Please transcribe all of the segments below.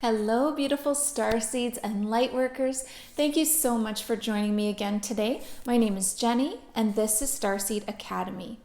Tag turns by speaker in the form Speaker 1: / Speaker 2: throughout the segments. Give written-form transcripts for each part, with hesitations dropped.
Speaker 1: Hello, beautiful starseeds and lightworkers. Thank you so much for joining me again today. My name is Jenny, and this is Starseed Academy.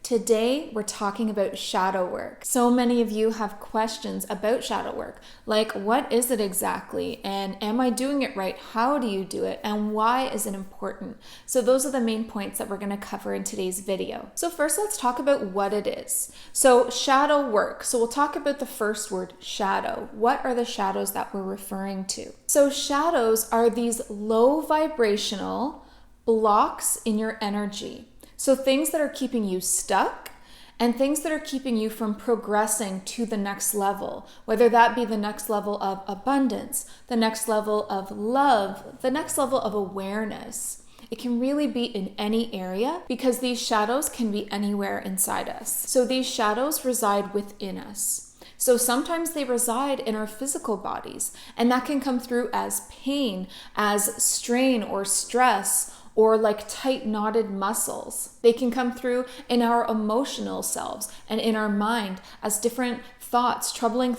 Speaker 1: Today, we're talking about shadow work. So many of you have questions about shadow work, like what is it exactly? And am I doing it right? How do you do it? And why is it important? So those are the main points that we're going to cover in today's video. So first, let's talk about what it is. So shadow work. So we'll talk about the first word, shadow. What are the shadows that we're referring to? So shadows are these low vibrational blocks in your energy. So things that are keeping you stuck and things that are keeping you from progressing to the next level, whether that be the next level of abundance, the next level of love, the next level of awareness. It can really be in any area because these shadows can be anywhere inside us. So these shadows reside within us. So sometimes they reside in our physical bodies, and that can come through as pain, as strain or stress, or like tight knotted muscles. They can come through in our emotional selves and in our mind as different thoughts, troubling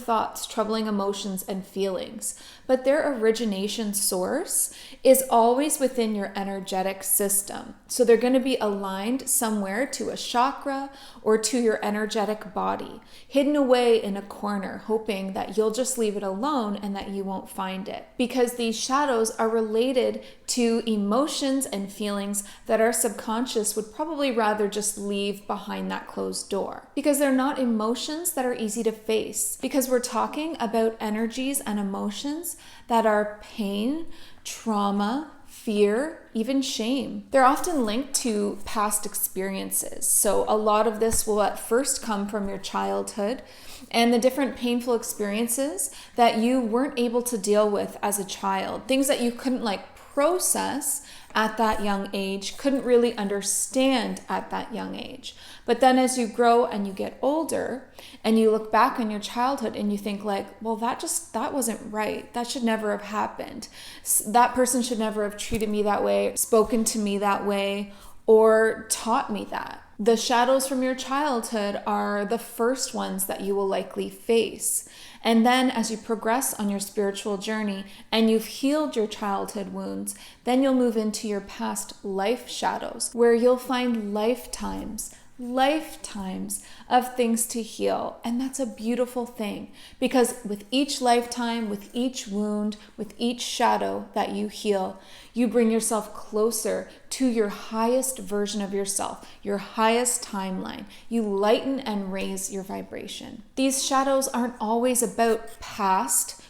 Speaker 1: emotions and feelings. But their origination source is always within your energetic system. So they're going to be aligned somewhere to a chakra or to your energetic body, hidden away in a corner, hoping that you'll just leave it alone and that you won't find it. Because these shadows are related to emotions and feelings that our subconscious would probably rather just leave behind that closed door. Because they're not emotions that are easy to face. Because we're talking about energies and emotions that are pain, trauma, fear, even shame. They're often linked to past experiences. So a lot of this will at first come from your childhood and the different painful experiences that you weren't able to deal with as a child. Things that you couldn't process at that young age, couldn't really understand at that young age. But then as you grow and you get older and you look back on your childhood and you think well, that wasn't right. That should never have happened. That person should never have treated me that way, spoken to me that way, or taught me that. The shadows from your childhood are the first ones that you will likely face. And then as you progress on your spiritual journey and you've healed your childhood wounds, then you'll move into your past life shadows, where you'll find lifetimes of things to heal. And that's a beautiful thing, because with each lifetime, with each wound, with each shadow that you heal, you bring yourself closer to your highest version of yourself, your highest timeline. You lighten and raise your vibration. These shadows aren't always about past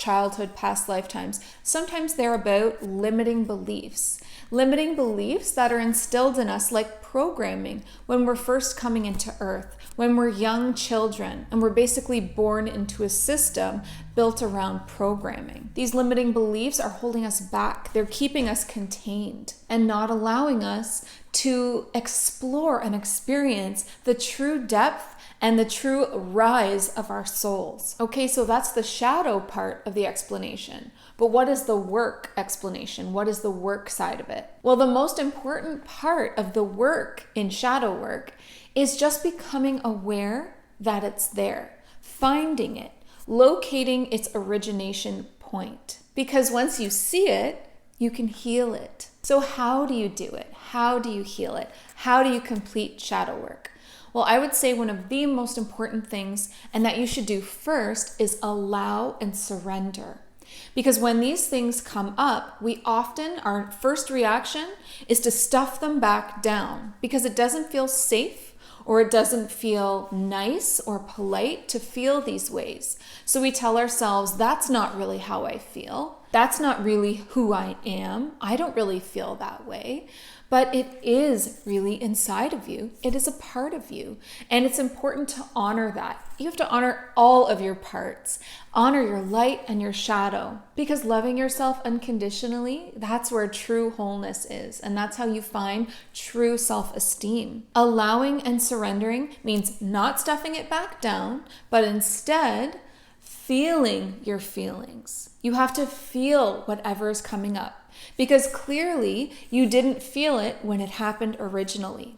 Speaker 1: childhood, past lifetimes. Sometimes they're about limiting beliefs that are instilled in us like programming when we're first coming into Earth, when we're young children, and we're basically born into a system built around programming. These limiting beliefs are holding us back. They're keeping us contained and not allowing us to explore and experience the true depth and the true rise of our souls. Okay, so that's the shadow part of the explanation. But what is the work explanation? What is the work side of it? Well, the most important part of the work in shadow work is just becoming aware that it's there, finding it, locating its origination point. Because once you see it, you can heal it. So how do you do it? How do you heal it? How do you complete shadow work? Well, I would say one of the most important things, and that you should do first, is allow and surrender. Because when these things come up, our first reaction is to stuff them back down because it doesn't feel safe or it doesn't feel nice or polite to feel these ways. So we tell ourselves, that's not really how I feel. That's not really who I am. I don't really feel that way. But it is really inside of you. It is a part of you. And it's important to honor that. You have to honor all of your parts. Honor your light and your shadow. Because loving yourself unconditionally, that's where true wholeness is. And that's how you find true self-esteem. Allowing and surrendering means not stuffing it back down, but instead feeling your feelings. You have to feel whatever is coming up. Because clearly you didn't feel it when it happened originally.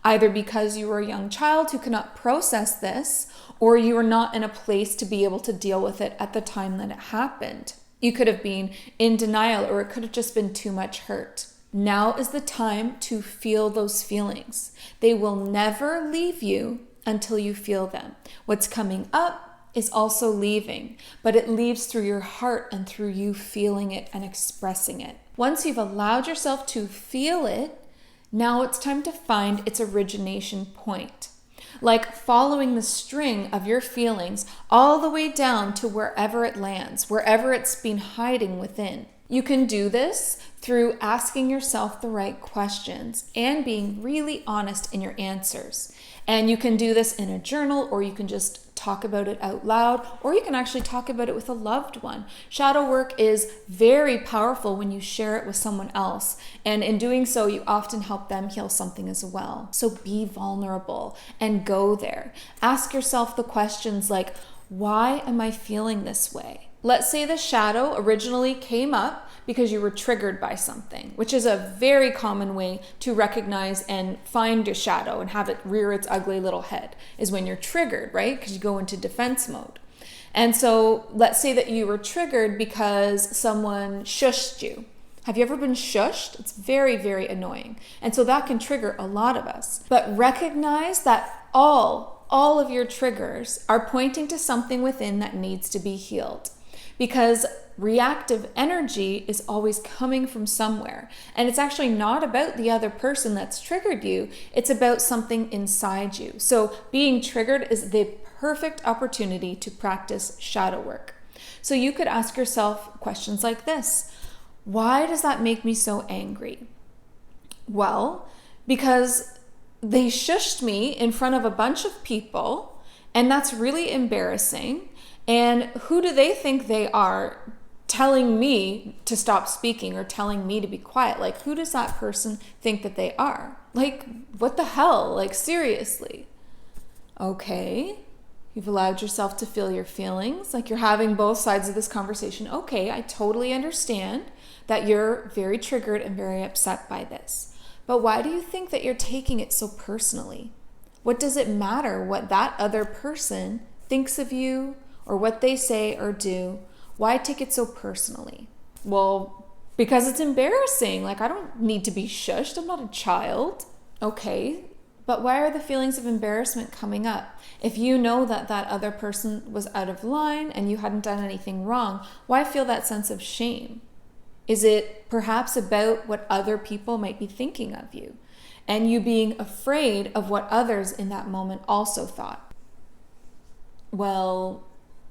Speaker 1: Either because you were a young child who could not process this, or you were not in a place to be able to deal with it at the time that it happened. You could have been in denial, or it could have just been too much hurt. Now is the time to feel those feelings. They will never leave you until you feel them. What's coming up is also leaving, but it leaves through your heart and through you feeling it and expressing it. Once you've allowed yourself to feel it, now it's time to find its origination point. Like following the string of your feelings all the way down to wherever it lands, wherever it's been hiding within. You can do this through asking yourself the right questions and being really honest in your answers. And you can do this in a journal, or you can just talk about it out loud, or you can actually talk about it with a loved one. Shadow work is very powerful when you share it with someone else. And in doing so, you often help them heal something as well. So be vulnerable and go there. Ask yourself the questions like, why am I feeling this way? Let's say the shadow originally came up because you were triggered by something, which is a very common way to recognize and find your shadow and have it rear its ugly little head, is when you're triggered, right? Because you go into defense mode. And so let's say that you were triggered because someone shushed you. Have you ever been shushed? It's very, very annoying. And so that can trigger a lot of us. But recognize that all of your triggers are pointing to something within that needs to be healed. Because reactive energy is always coming from somewhere. And it's actually not about the other person that's triggered you. It's about something inside you. So being triggered is the perfect opportunity to practice shadow work. So you could ask yourself questions like this. Why does that make me so angry? Well, because they shushed me in front of a bunch of people, and that's really embarrassing. And who do they think they are telling me to stop speaking or telling me to be quiet? Like, who does that person think that they are? Like, what the hell? Like, seriously. Okay, you've allowed yourself to feel your feelings. Like, you're having both sides of this conversation. Okay, I totally understand that you're very triggered and very upset by this. But why do you think that you're taking it so personally? What does it matter what that other person thinks of you or what they say or do? Why take it so personally? Well, because it's embarrassing. Like, I don't need to be shushed. I'm not a child. Okay, but why are the feelings of embarrassment coming up? If you know that that other person was out of line and you hadn't done anything wrong, why feel that sense of shame? Is it perhaps about what other people might be thinking of you and you being afraid of what others in that moment also thought? Well,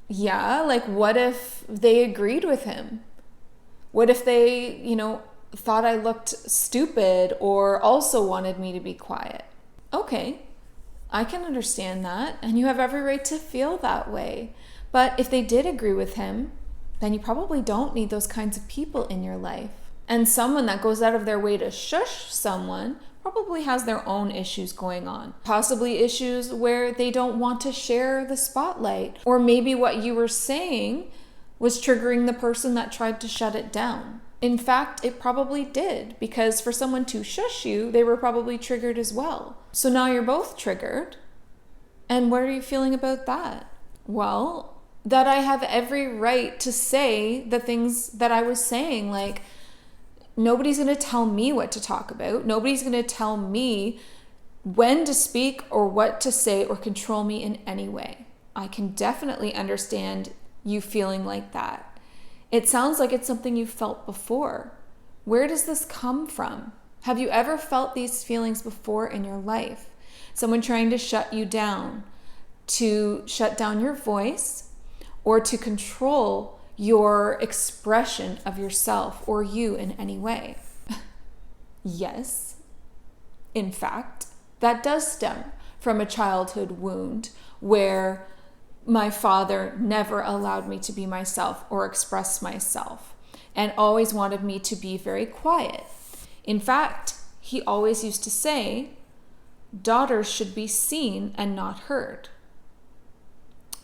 Speaker 1: yeah, like what if they agreed with him? What if they, thought I looked stupid or also wanted me to be quiet? Okay, I can understand that, and you have every right to feel that way. But if they did agree with him, then you probably don't need those kinds of people in your life. And someone that goes out of their way to shush someone probably has their own issues going on. Possibly issues where they don't want to share the spotlight. Or maybe what you were saying was triggering the person that tried to shut it down. In fact, it probably did, because for someone to shush you, they were probably triggered as well. So now you're both triggered. And what are you feeling about that? Well, that I have every right to say the things that I was saying. Like, nobody's going to tell me what to talk about. Nobody's going to tell me when to speak or what to say or control me in any way. I can definitely understand you feeling like that. It sounds like it's something you felt before. Where does this come from? Have you ever felt these feelings before in your life? Someone trying to shut you down, to shut down your voice, or to control your expression of yourself or you in any way? Yes, in fact, that does stem from a childhood wound where my father never allowed me to be myself or express myself and always wanted me to be very quiet. In fact, he always used to say, daughters should be seen and not heard.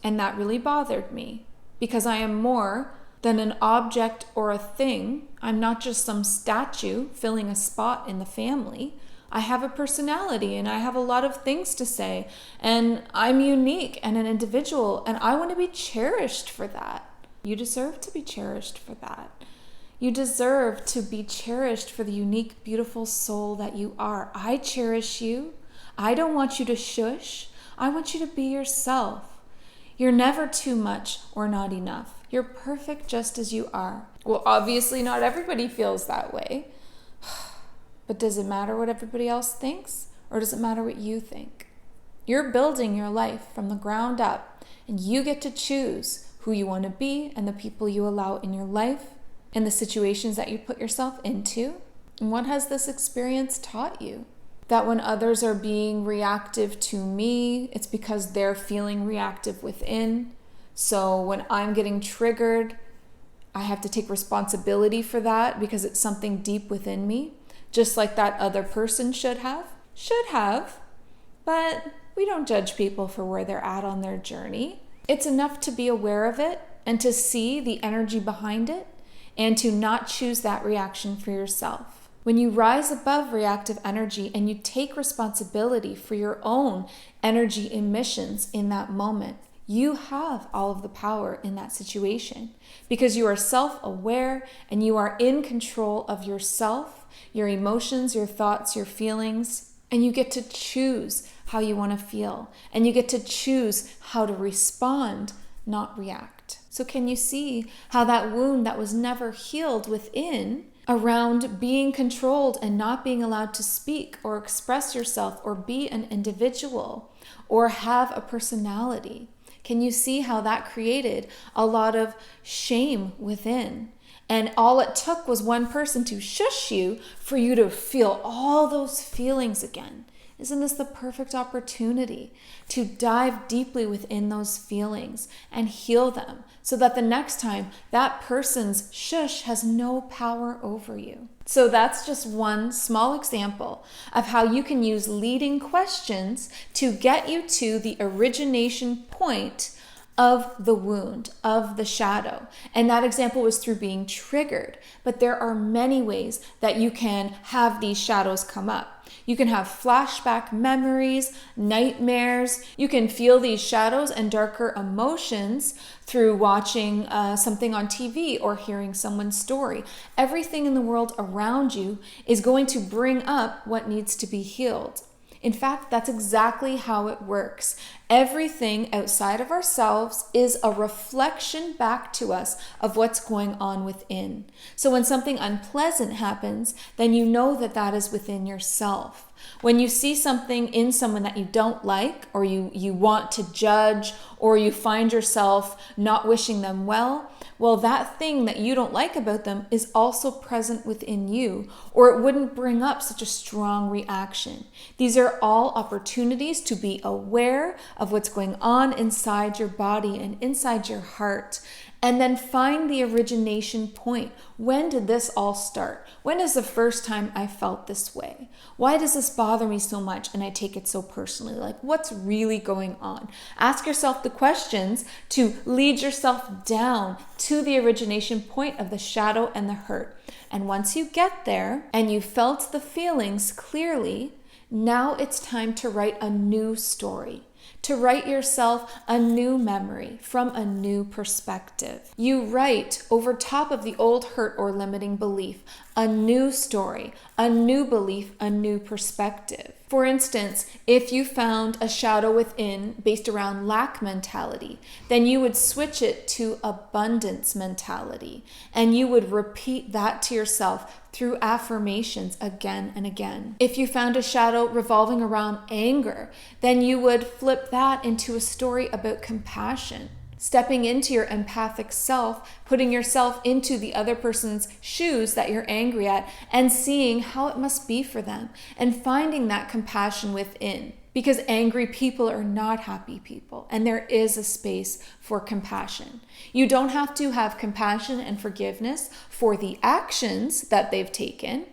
Speaker 1: And that really bothered me, because I am more than an object or a thing. I'm not just some statue filling a spot in the family. I have a personality and I have a lot of things to say, and I'm unique and an individual, and I want to be cherished for that. You deserve to be cherished for that. You deserve to be cherished for the unique, beautiful soul that you are. I cherish you. I don't want you to shush. I want you to be yourself. You're never too much or not enough. You're perfect just as you are. Well, obviously not everybody feels that way. But does it matter what everybody else thinks, or does it matter what you think? You're building your life from the ground up, and you get to choose who you want to be and the people you allow in your life and the situations that you put yourself into. And what has this experience taught you? That when others are being reactive to me, it's because they're feeling reactive within. So when I'm getting triggered, I have to take responsibility for that because it's something deep within me, just like that other person should have. But we don't judge people for where they're at on their journey. It's enough to be aware of it and to see the energy behind it and to not choose that reaction for yourself. When you rise above reactive energy and you take responsibility for your own energy emissions in that moment, you have all of the power in that situation because you are self-aware and you are in control of yourself, your emotions, your thoughts, your feelings, and you get to choose how you want to feel, and you get to choose how to respond, not react. So can you see how that wound that was never healed within around being controlled and not being allowed to speak or express yourself or be an individual or have a personality? Can you see how that created a lot of shame within? And all it took was one person to shush you for you to feel all those feelings again. Isn't this the perfect opportunity to dive deeply within those feelings and heal them so that the next time that person's shush has no power over you? So that's just one small example of how you can use leading questions to get you to the origination point of the wound, of the shadow. And that example was through being triggered. But there are many ways that you can have these shadows come up. You can have flashback memories, nightmares. You can feel these shadows and darker emotions through watching something on TV or hearing someone's story. Everything in the world around you is going to bring up what needs to be healed. In fact, that's exactly how it works. Everything outside of ourselves is a reflection back to us of what's going on within. So when something unpleasant happens, then you know that that is within yourself. When you see something in someone that you don't like, or you want to judge, or you find yourself not wishing them well, that thing that you don't like about them is also present within you, or it wouldn't bring up such a strong reaction. These are all opportunities to be aware of what's going on inside your body and inside your heart, and then find the origination point. When did this all start? When is the first time I felt this way? Why does this bother me so much and I take it so personally? Like, what's really going on? Ask yourself the questions to lead yourself down to the origination point of the shadow and the hurt. And once you get there and you felt the feelings clearly, now it's time to write a new story. To write yourself a new memory from a new perspective. You write over top of the old hurt or limiting belief a new story, a new belief, a new perspective. For instance, if you found a shadow within based around lack mentality, then you would switch it to abundance mentality, and you would repeat that to yourself through affirmations again and again. If you found a shadow revolving around anger, then you would flip that into a story about compassion. Stepping into your empathic self, putting yourself into the other person's shoes that you're angry at, and seeing how it must be for them, and finding that compassion within. Because angry people are not happy people, and there is a space for compassion. You don't have to have compassion and forgiveness for the actions that they've taken,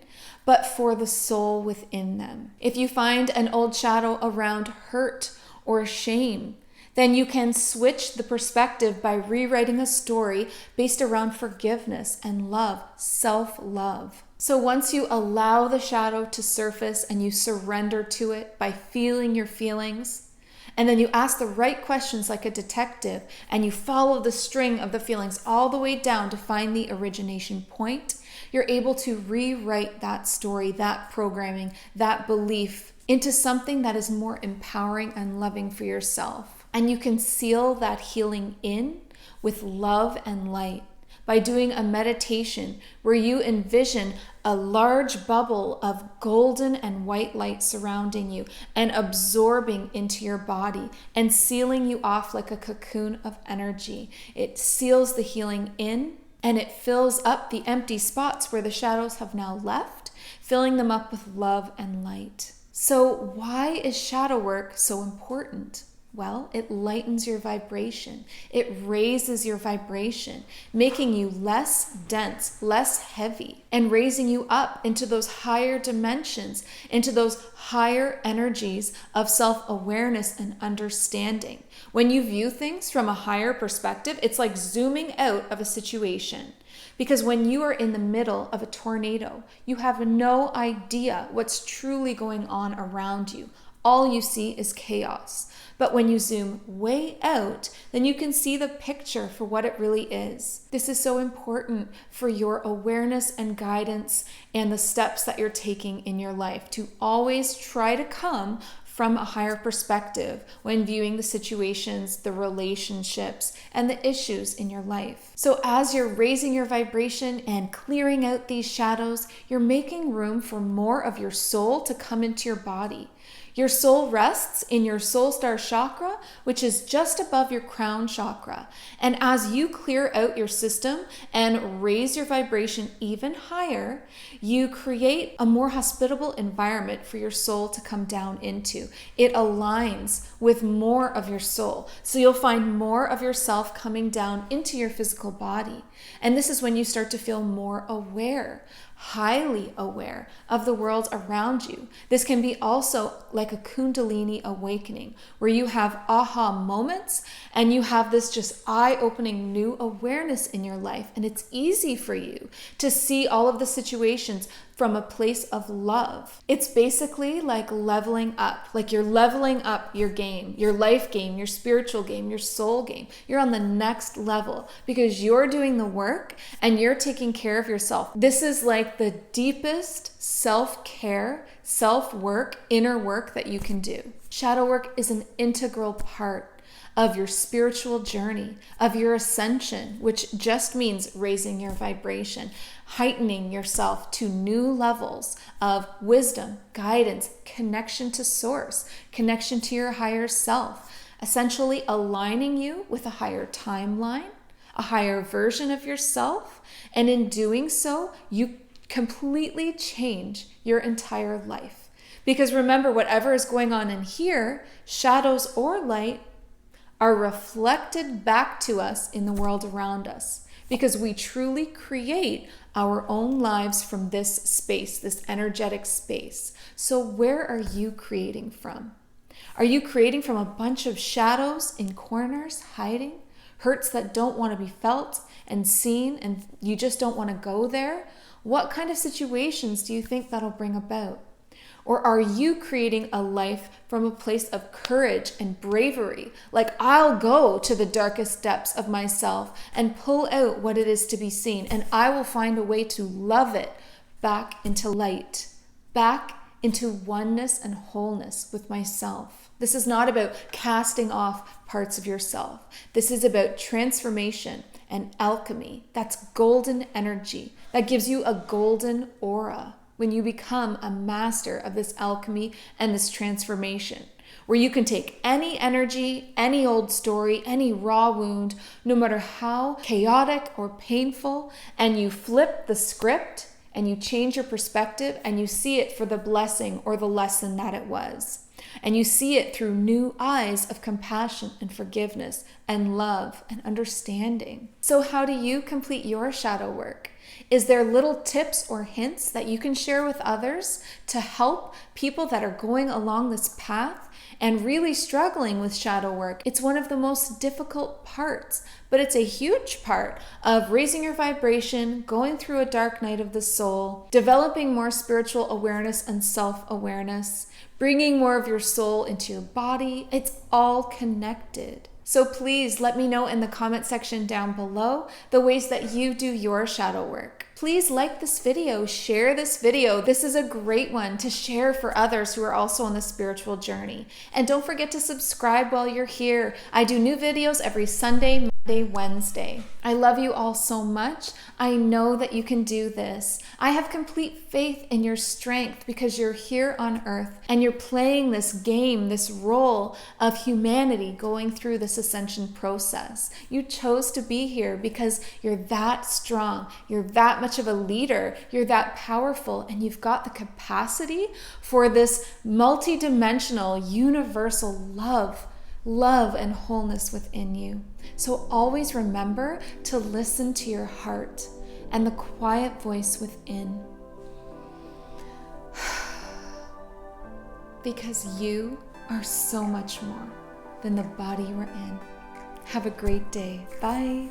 Speaker 1: but for the soul within them. If you find an old shadow around hurt or shame, then you can switch the perspective by rewriting a story based around forgiveness and love, self-love. So once you allow the shadow to surface and you surrender to it by feeling your feelings, and then you ask the right questions like a detective, and you follow the string of the feelings all the way down to find the origination point, you're able to rewrite that story, that programming, that belief into something that is more empowering and loving for yourself. And you can seal that healing in with love and light by doing a meditation where you envision a large bubble of golden and white light surrounding you and absorbing into your body and sealing you off like a cocoon of energy. It seals the healing in, and it fills up the empty spots where the shadows have now left, filling them up with love and light. So why is shadow work so important? Well, it lightens your vibration. It raises your vibration, making you less dense, less heavy, and raising you up into those higher dimensions, into those higher energies of self-awareness and understanding. When you view things from a higher perspective, it's like zooming out of a situation. Because when you are in the middle of a tornado, you have no idea what's truly going on around you. All you see is chaos. But when you zoom way out, then you can see the picture for what it really is. This is so important for your awareness and guidance and the steps that you're taking in your life, to always try to come from a higher perspective when viewing the situations, the relationships, and the issues in your life. So as you're raising your vibration and clearing out these shadows, you're making room for more of your soul to come into your body. Your soul rests in your soul star chakra, which is just above your crown chakra. And as you clear out your system and raise your vibration even higher, you create a more hospitable environment for your soul to come down into. It aligns with more of your soul. So you'll find more of yourself coming down into your physical body. And this is when you start to feel more aware, highly aware of the world around you. This can be also like a Kundalini awakening, where you have aha moments and you have this just eye-opening new awareness in your life. And it's easy for you to see all of the situations from a place of love. It's basically like leveling up, like you're leveling up your game, your life game, your spiritual game, your soul game. You're on the next level because you're doing the work and you're taking care of yourself. This is like the deepest self-care, self-work, inner work that you can do. Shadow work is an integral part of your spiritual journey, of your ascension, which just means raising your vibration, heightening yourself to new levels of wisdom, guidance, connection to source, connection to your higher self, essentially aligning you with a higher timeline, a higher version of yourself. And in doing so, you completely change your entire life. Because remember, whatever is going on in here, shadows or light, are reflected back to us in the world around us, because we truly create our own lives from this space, this energetic space. So where are you creating from? Are you creating from a bunch of shadows in corners, hiding, hurts that don't want to be felt and seen, and you just don't want to go there? What kind of situations do you think that'll bring about? Or are you creating a life from a place of courage and bravery? Like, I'll go to the darkest depths of myself and pull out what it is to be seen, and I will find a way to love it back into light, back into oneness and wholeness with myself. This is not about casting off parts of yourself. This is about transformation and alchemy. That's golden energy. That gives you a golden aura when you become a master of this alchemy and this transformation, where you can take any energy, any old story, any raw wound, no matter how chaotic or painful, and you flip the script and you change your perspective and you see it for the blessing or the lesson that it was. And you see it through new eyes of compassion and forgiveness and love and understanding. So how do you complete your shadow work? Is there little tips or hints that you can share with others to help people that are going along this path and really struggling with shadow work, it's one of the most difficult parts, but it's a huge part of raising your vibration, going through a dark night of the soul, developing more spiritual awareness and self-awareness, bringing more of your soul into your body. It's all connected. So please let me know in the comment section down below the ways that you do your shadow work. Please like this video, share this video. This is a great one to share for others who are also on the spiritual journey. And don't forget to subscribe while you're here. I do new videos every Sunday, Monday, Wednesday. I love you all so much. I know that you can do this. I have complete faith in your strength because you're here on earth and you're playing this game, this role of humanity going through this ascension process. You chose to be here because you're that strong. You're that much of a leader. You're that powerful, and you've got the capacity for this multi-dimensional, universal love and wholeness within you. So always remember to listen to your heart and the quiet voice within. Because you are so much more than the body we're in. Have a great day. Bye.